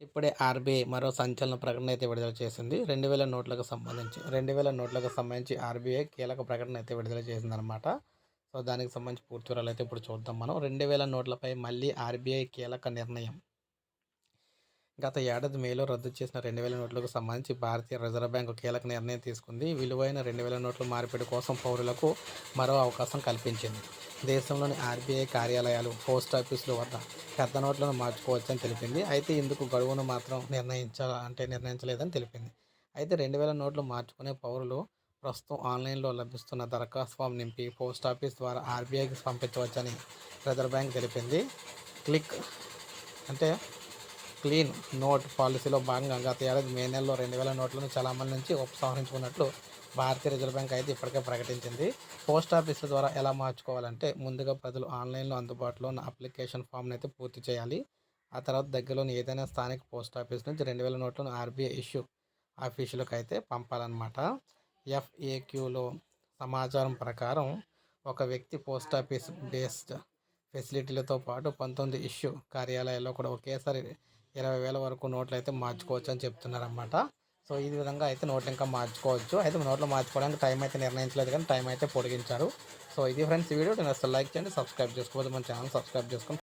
ఇప్పుడే ఆర్‌బీఐ మరో సంచలన ప్రకటన అయితే విడుదల చేసింది. 2000 నోట్లకు సంబంధించి ఆర్‌బీఐ కీలక ప్రకటన అయితే విడుదల చేసిందనమాట. సో, దానికి సంబంధించి పూర్తి వివరాలైతే ఇప్పుడు చూద్దాం మనం. 2000 నోట్లపై మళ్ళీ ఆర్‌బీఐ కీలక నిర్ణయం. గత ఏడాది మేలో రద్దు చేసిన 2000 నోట్లకు సంబంధించి భారతీయ రిజర్వ్ బ్యాంకు కీలక నిర్ణయం తీసుకుంది. విలువైన 2000 నోట్ల మార్పిడి కోసం పౌరులకు మరో అవకాశం కల్పించింది. దేశంలోని ఆర్బీఐ కార్యాలయాలు, పోస్టాఫీసుల వద్ద పెద్ద నోట్లను మార్చుకోవచ్చని తెలిపింది. అయితే ఇందుకు గడువును మాత్రం నిర్ణయించలేదని తెలిపింది. అయితే 2000 నోట్లు మార్చుకునే పౌరులు ప్రస్తుతం ఆన్లైన్లో లభిస్తున్న దరఖాస్తు ఫామ్ నింపి పోస్టాఫీస్ ద్వారా ఆర్బీఐకి పంపించవచ్చని రిజర్వ్ బ్యాంక్ తెలిపింది. క్లిక్ అంటే క్లీన్ నోట్ పాలసీలో భాగంగా గత ఏడాది మే నెలలో 2000 నోట్లను చలామణి నుంచి ఉపసంహరించుకున్నట్లు భారతీయ రిజర్వ్ బ్యాంక్ అయితే ఇప్పటికే ప్రకటించింది. పోస్ట్ ఆఫీసుల ద్వారా ఎలా మార్చుకోవాలంటే ముందుగా ప్రజలు ఆన్లైన్లో అందుబాటులో ఉన్న అప్లికేషన్ ఫామ్ని అయితే పూర్తి చేయాలి. ఆ తర్వాత దగ్గరలోని ఏదైనా స్థానిక పోస్ట్ ఆఫీస్ నుంచి 2000 నోట్లను ఆర్బీఐ ఆఫీసులకు అయితే పంపాలన్నమాట. ఎఫ్ఏక్యూలో సమాచారం ప్రకారం ఒక వ్యక్తి పోస్ట్ ఆఫీస్ బేస్డ్ ఫెసిలిటీలతో పాటు 19 కార్యాలయాల్లో కూడా ఒకేసారి 20,000 వరకు నోట్లు అయితే మార్చుకోవచ్చు అని చెప్తున్నారన్నమాట. సో, ఈ విధంగా అయితే నోట్లు ఇంకా మార్చుకోవచ్చు. అయితే నోట్లు మార్చుకోవడానికి టైం అయితే నిర్ణయించలేదు కానీ టైం అయితే పొడిగించారు. సో, ఇది ఫ్రెండ్స్ ఈ వీడియో. నేను అసలు లైక్ చేయండి, సబ్స్క్రైబ్ చేసుకోవద్దు, మన ఛానల్ సబ్స్క్రైబ్ చేసుకొని